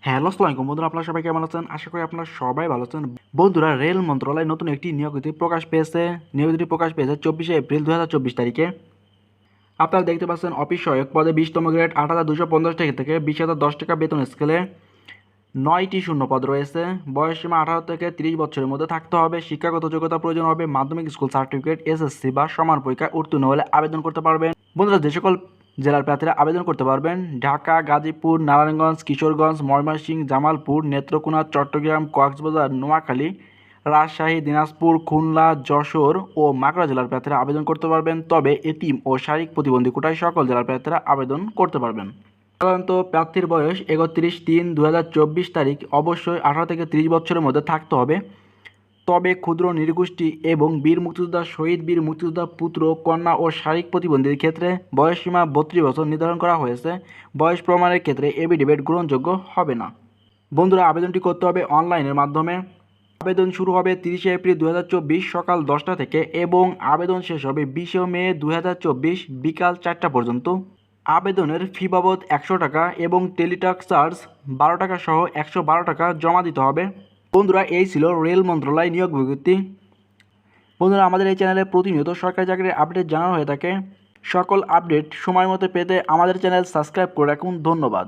Hello, আসসালামু আলাইকুম বন্ধুরা, আপনারা সবাই কেমন আছেন? আশা করি আপনারা সবাই ভালো আছেন। বন্ধুরা, রেল মন্ত্রণালয় নতুন একটি নিয়োগ বিজ্ঞপ্তি প্রকাশ পেয়েছে। নিয়োগ বিজ্ঞপ্তি প্রকাশ পেয়েছে 24শে এপ্রিল 2024 তারিখে। আপনারা দেখতে পাচ্ছেন অফিস সহায়ক পদে 20তম গ্রেড 8,250 টাকা থেকে 20,010 টাকা বেতন স্কেলে 9টি শূন্য পদ রয়েছে। বয়সসীমা 18 থেকে 30 বছরের মধ্যে থাকতে হবে। শিক্ষাগত যোগ্যতা প্রয়োজন হবে মাধ্যমিক স্কুল সার্টিফিকেট, এসএসসি বা সমান পরীক্ষায় উত্তীর্ণ হলে আবেদন করতে পারবেন। বন্ধুরা, যে সকল জেলার প্রার্থীরা আবেদন করতে পারবেন: ঢাকা, গাজীপুর, নারায়ণগঞ্জ, কিশোরগঞ্জ, ময়মনসিংহ, জামালপুর, নেত্রকোনা, চট্টগ্রাম, কক্সবাজার, নোয়াখালী, রাজশাহী, দিনাজপুর, খুলনা, যশোর ও মাগুরা জেলার প্রার্থীরা আবেদন করতে পারবেন। তবে এতিম ও শারীরিক প্রতিবন্ধী কোটায় সকল জেলার প্রার্থীরা আবেদন করতে পারবেন। সাধারণত প্রার্থীর বয়স 31/3/2024 তারিখ অবশ্যই 18 থেকে 30 বছরের মধ্যে থাকতে হবে। তবে ক্ষুদ্র নৃগোষ্ঠী এবং বীর মুক্তিযোদ্ধা, শহীদ বীর মুক্তিযোদ্ধা পুত্র, কন্যা ও শারীরিক প্রতিবন্ধীর ক্ষেত্রে বয়সসীমা 32 বছর নির্ধারণ করা হয়েছে। বয়স প্রমাণের ক্ষেত্রে এফিডেভিট গ্রহণযোগ্য হবে না। বন্ধুরা, আবেদনটি করতে হবে অনলাইনের মাধ্যমে। আবেদন শুরু হবে 30শে এপ্রিল 2024 সকাল 10টা থেকে এবং আবেদন শেষ হবে 20শে মে 2024 বিকাল 4টা পর্যন্ত। আবেদনের ফি বাবদ 100 টাকা এবং টেলিটক চার্জ 12 টাকা সহ 112 টাকা জমা দিতে হবে। বন্ধুরা, এই ছিল রেল মন্ত্রণালয় নিয়োগ বিজ্ঞপ্তি। বন্ধুরা, আমাদের এই চ্যানেলে প্রতিনিয়ত সরকারি চাকরির আপডেট জানানো হয়ে থাকে। সকল আপডেট সময় মতো পেতে আমাদের চ্যানেল সাবস্ক্রাইব করে রাখুন। ধন্যবাদ।